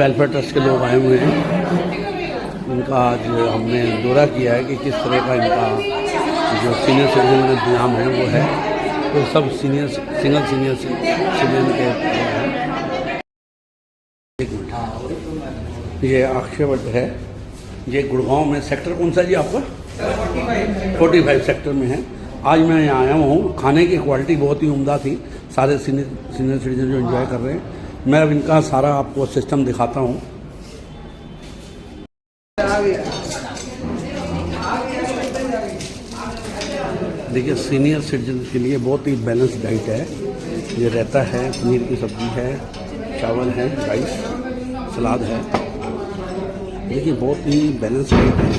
Welfare trust के लोग आए हुए हैं। उनका आज हमने दौरा किया है कि किस तरह का इनका जो सीनियर सिटीजन का इंतजाम है वो है। तो सब सिंगल सीनियर सिटीजन के हैं। एक मिनट, ये अक्षय वट है। ये गुड़गांव में सेक्टर कौन सा जी आपका? 45 सेक्टर में है। आज मैं यहाँ आया हूँ। खाने की क्वालिटी बहुत ही उम्दा थी। सारे सीनियर सिटीजन जो एंजॉय कर रहे हैं, मैं अब इनका सारा आपको सिस्टम दिखाता हूँ। देखिए, सीनियर सिटीजन के लिए बहुत ही बैलेंस डाइट है। ये रहता है, पनीर की सब्ज़ी है, चावल है, राइस, सलाद है। देखिए, बहुत ही बैलेंस डाइट है।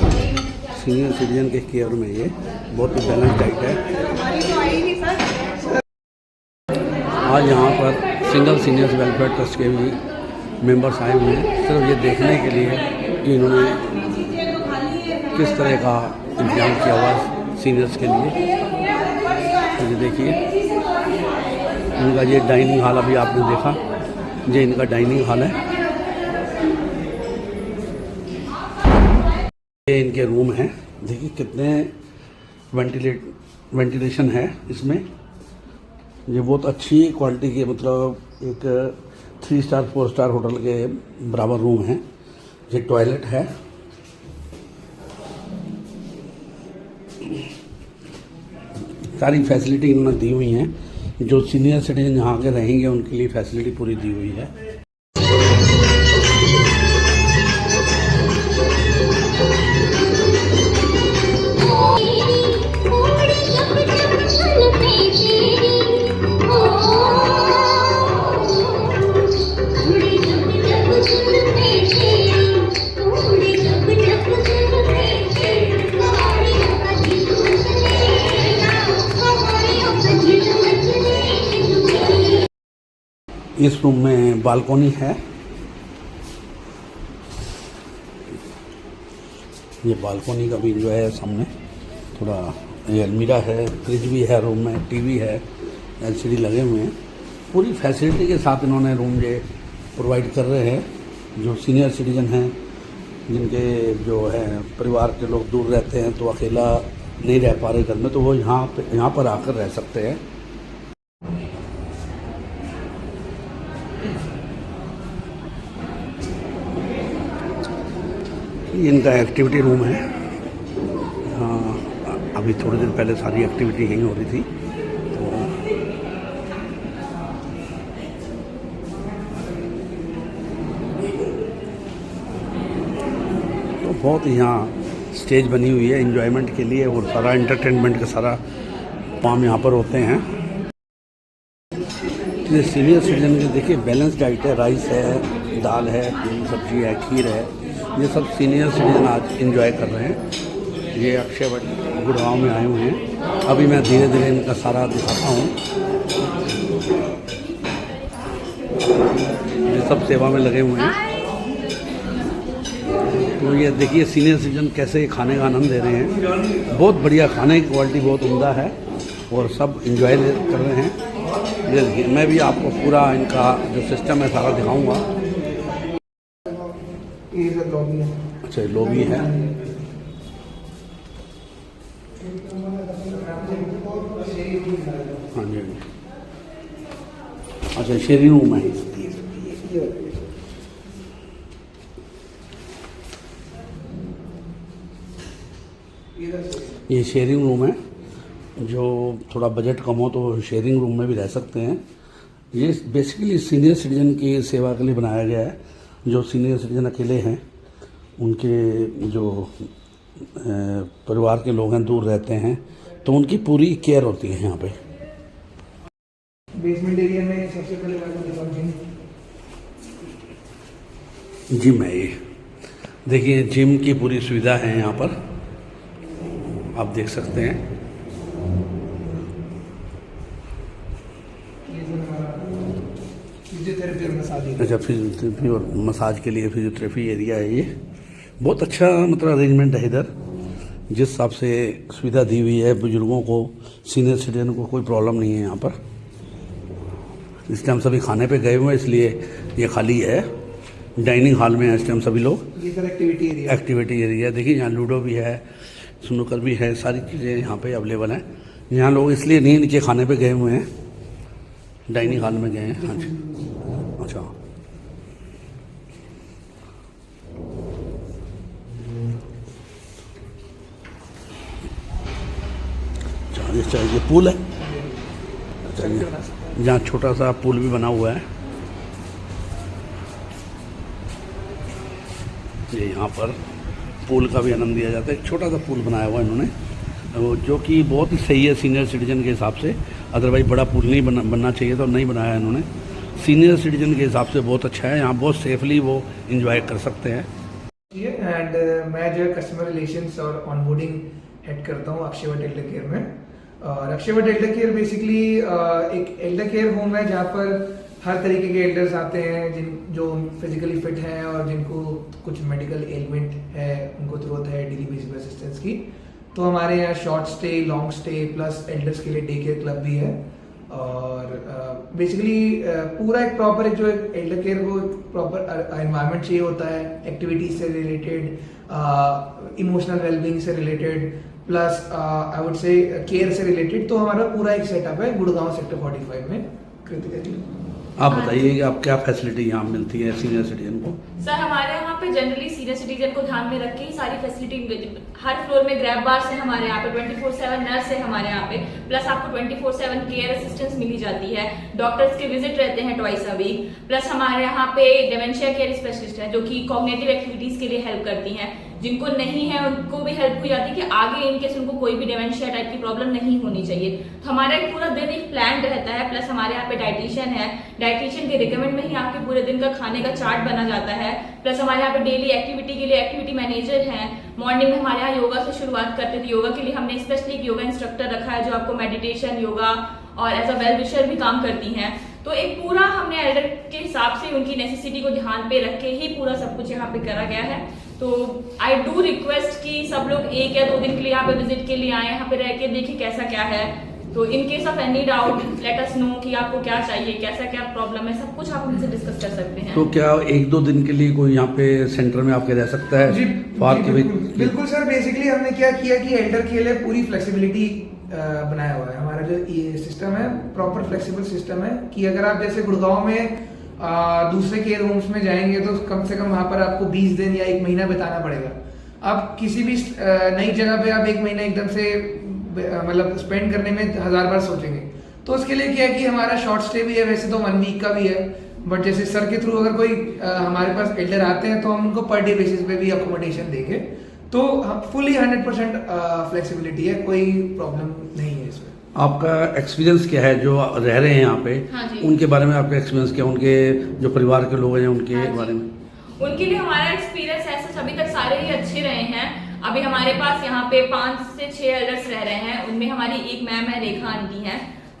सीनियर सिटीजन के केयर में ये बहुत ही बैलेंस डाइट है। आज यहाँ पर सिंगल सीनियर्स वेलफेयर ट्रस्ट के भी मेंबर्स आए हुए हैं, सिर्फ ये देखने के लिए कि इन्होंने किस तरह का इंतजाम किया हुआ सीनियर्स के लिए। तो ये देखिए, इनका ये डाइनिंग हॉल अभी आपने देखा, ये इनका डाइनिंग हॉल है। ये इनके रूम हैं। देखिए कितने वेंटिलेशन है इसमें। ये बहुत अच्छी क्वालिटी के, मतलब एक 3 स्टार 4 स्टार होटल के बराबर रूम है। ये टॉयलेट है। सारी फैसिलिटी इन्होंने दी हुई हैं। जो सीनियर सिटीजन यहाँ के रहेंगे उनके लिए फैसिलिटी पूरी दी हुई है। इस रूम में बालकोनी है। ये बालकोनी का भी जो है सामने थोड़ा, ये अलमीरा है, फ्रिज भी है रूम में, टीवी है, एलसीडी लगे हुए हैं। पूरी फैसिलिटी के साथ इन्होंने रूम ये प्रोवाइड कर रहे हैं। जो सीनियर सिटीजन हैं, जिनके जो है परिवार के लोग दूर रहते हैं, तो अकेला नहीं रह पा रहे घर में, तो वो यहाँ पर आकर रह सकते हैं। इनका एक्टिविटी रूम है। हाँ, अभी थोड़ी देर पहले सारी एक्टिविटी यहीं हो रही थी। तो बहुत यहाँ स्टेज बनी हुई है एंजॉयमेंट के लिए, और सारा एंटरटेनमेंट का सारा काम यहाँ पर होते हैं। ये सीनियर सिटीजन के देखिए बैलेंस डाइट है। राइस है, दाल है, सब्जी है, खीर है। ये सब सीनियर सिटीजन आज एंजॉय कर रहे हैं। ये अक्षय वट गुड़गांव में आए हुए हैं। अभी मैं धीरे धीरे इनका सारा दिखाता हूँ। ये सब सेवा में लगे हुए हैं। तो ये देखिए सीनियर सिटीजन कैसे खाने का आनंद ले रहे हैं। बहुत बढ़िया, खाने की क्वालिटी बहुत उम्दा है और सब एंजॉय कर रहे हैं। ये देखिए, मैं भी आपको पूरा इनका जो सिस्टम है सारा दिखाऊंगा। अच्छा, लॉबी है। हाँ जी, अच्छा, शेयरिंग रूम है। ये शेयरिंग रूम है। जो थोड़ा बजट कम हो तो शेयरिंग रूम में भी रह सकते हैं। ये बेसिकली सीनियर सिटीजन की सेवा के लिए बनाया गया है। जो सीनियर सिटीजन अकेले हैं, उनके जो परिवार के लोग हैं दूर रहते हैं, तो उनकी पूरी केयर होती है यहाँ पे। बेसमेंट एरिया में सबसे पहले जिम है। ये देखिए, जिम की पूरी सुविधा है यहाँ पर, आप देख सकते हैं। अच्छा, फिजियोथेरेपी और मसाज के लिए फिजियोथेरेपी एरिया है। ये बहुत अच्छा मतलब अरेंजमेंट है इधर। जिस हिसाब से सुविधा दी हुई है बुजुर्गों को, सीनियर सिटीजन को कोई प्रॉब्लम नहीं है यहाँ पर। इस टाइम सभी खाने पे गए हुए हैं, इसलिए ये खाली है। डाइनिंग हॉल में है इस टाइम सभी लोग। ये sir activity area. Activity area देखिए, यहाँ लूडो भी है, स्नूकर भी है, सारी चीज़ें यहाँ पे अवेलेबल हैं। यहाँ लोग इसलिए नहीं नीचे खाने पे गए हुए हैं, डाइनिंग हॉल में गए हैं। हाँ जी, अच्छा। अच्छा, ये पूल है। अच्छा, यहाँ छोटा सा पूल भी बना हुआ है। ये यहाँ पर पूल का भी आनंद दिया जाता है। एक छोटा सा पूल बनाया हुआ है इन्होंने, जो कि बहुत ही सही है सीनियर सिटीजन के हिसाब से। अदरवाइज बड़ा पूल नहीं बनना चाहिए, तो नहीं बनाया इन्होंने। सीनियर सिटीजन के हिसाब से बहुत अच्छा है, यहाँ बहुत सेफली वो इंजॉय कर सकते हैं। एंड मैं जो है कस्टमर रिलेशंस और ऑनबोर्डिंग हेड करता हूँ अक्षयवट एल्डर केयर में। और अक्षयवट एल्डर केयर बेसिकली एक एल्डर केयर होम है जहाँ पर हर तरीके के एल्डर्स आते हैं जो फिजिकली फिट हैं और जिनको कुछ मेडिकल एलिमेंट है, उनको जरूरत है डेली बेसिस पे असिस्टेंस की। तो हमारे यहाँ short stay, long stay plus elders के लिए डे केयर क्लब भी है। और बेसिकली पूरा एक प्रॉपर जो एल्डर केयर को प्रॉपर एनवायरनमेंट चाहिए होता है, एक्टिविटीज से रिलेटेड, इमोशनल वेलबींग से related, plus I would say care से रिलेटेड। तो हमारा पूरा एक सेटअप है गुड़गांव सेक्टर 45 में क्रिटिकली। आप बताइए कि आप क्या फैसिलिटी यहाँ मिलती है सीनियर सिटीजन को? सर हमारे यहाँ पे जनरली सीनियर सिटीजन को ध्यान में रख के ही सारी फैसिलिटी, हर फ्लोर में ग्रैब बार से हमारे यहाँ पे 24/7 नर्स है हमारे यहाँ पे, प्लस आपको 24/7 केयर असिस्टेंस मिली जाती है। डॉक्टर्स के विजिट रहते हैं ट्वाइस अ वीक, प्लस हमारे यहाँ पे डिमेंशिया केयर स्पेशलिस्ट है जो कि कॉग्निटिव एक्टिविटीज के लिए हेल्प करती हैं। जिनको नहीं है उनको भी हेल्प हो जाती है कि आगे इनकेस उनको कोई भी डिमेंशिया टाइप की प्रॉब्लम नहीं होनी चाहिए। तो हमारा एक पूरा दिन एक प्लान रहता है। प्लस हमारे यहाँ पे डाइटिशियन है, डाइटिशियन के रिकमेंड में ही आपके पूरे दिन का खाने का चार्ट बना जाता है। प्लस हमारे यहाँ पे डेली एक्टिविटी के लिए एक्टिविटी मैनेजर हैं। मॉर्निंग में हमारे यहाँ योगा से शुरुआत करते थे। योगा के लिए हमने स्पेशली एक योगा इंस्ट्रक्टर रखा है जो आपको मेडिटेशन, योगा और एज अ वेल विशर भी काम करती हैं। तो एक पूरा हमने एल्डर के हिसाब से उनकी नेसेसिटी को ध्यान पे रख के ही पूरा सब कुछ यहाँ पे करा गया है। तो आई डू रिक्वेस्ट कि सब लोग 1 या 2 दिन के लिए यहाँ पे विजिट के लिए आए, यहाँ पे रह के देखिए कैसा क्या है। तो in case of any doubt let us know कि आपको क्या चाहिए, कैसा क्या प्रॉब्लम है, सब कुछ आप उनसे डिस्कस कर सकते हैं। तो क्या 1-2 दिन के लिए कोई यहाँ पे सेंटर में आपके रह सकता है? जी बिल्कुल सर। बेसिकली हमने क्या किया कि एल्डर के लिए पूरी फ्लेक्सिबिलिटी बनाया हुआ है। हमारा जो सिस्टम है प्रॉपर फ्लेक्सिबल सिस्टम है कि अगर आप जैसे गुड़गांव में दूसरे केयर होम्स में जाएंगे तो कम से कम वहां पर आपको 20 दिन या 1 महीना बिताना पड़ेगा। आप किसी भी नई जगह पे आप 1 महीना एकदम से मतलब स्पेंड करने में 1000 बार सोचेंगे। तो उसके लिए क्या है कि हमारा शॉर्ट स्टे भी है, वैसे तो 1 वीक का भी है, बट जैसे सर के थ्रू अगर कोई हमारे पास एल्डर आते हैं तो हम उनको पर डे बेसिस पे भी अकोमोडेशन देंगे। तो फुली 100% फ्लेक्सिबिलिटी है, कोई प्रॉब्लम नहीं है इसमें। आपका एक्सपीरियंस क्या है जो रह रहे हैं यहाँ पे? हाँ जी। उनके बारे में आपका एक्सपीरियंस क्या, उनके जो परिवार के लोग हैं उनके बारे में? उनके लिए हमारा एक्सपीरियंस ऐसा अभी तक सारे ही अच्छे रहे हैं। अभी हमारे पास यहाँ पे 5 से 6 एल्डर्स रह रहे हैं। उनमें हमारी एक मैम है, रेखा आंटी हैं।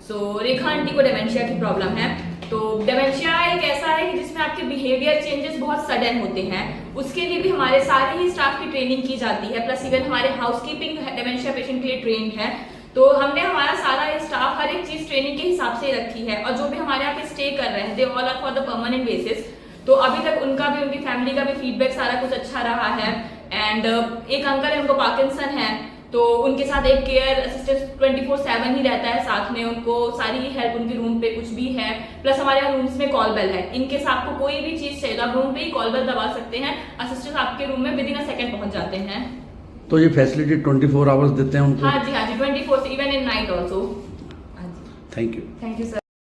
सो रेखा आंटी को डिमेंशिया की प्रॉब्लम है। तो डिमेंशिया एक ऐसा है कि जिसमें आपके बिहेवियर चेंजेस बहुत सडन होते हैं। उसके लिए भी हमारे सारे ही स्टाफ की ट्रेनिंग की जाती है। प्लस इवन हमारे हाउसकीपिंग डिमेंशिया पेशेंट के लिए ट्रेंड है। तो हमने हमारा सारा स्टाफ हर एक चीज ट्रेनिंग के हिसाब से रखी है। और जो भी हमारे यहाँ पे स्टे कर रहे हैं they all are for the permanent basis. तो अभी तक उनका भी, उनकी फैमिली का भी फीडबैक सारा कुछ अच्छा रहा है। एंड एक अंकल है, उनको पार्किंसन है, तो उनके साथ एक केयर असिस्टेंट 24/7 ही रहता है साथ में। उनको सारी ही हेल्प उनके रूम पे कुछ भी है। प्लस हमारे यहाँ रूम्स में कॉल बेल है। इनकेस आपको कोई भी चीज चाहिए तो आप रूम पे ही कॉल बेल दबा सकते हैं, असिस्टेंट आपके रूम में विदिन अ सेकंड पहुंच जाते हैं। तो ये फैसिलिटी 24 आवर्स देते हैं उनको? हाँ जी, 24 even in night also. Thank you. Thank you sir.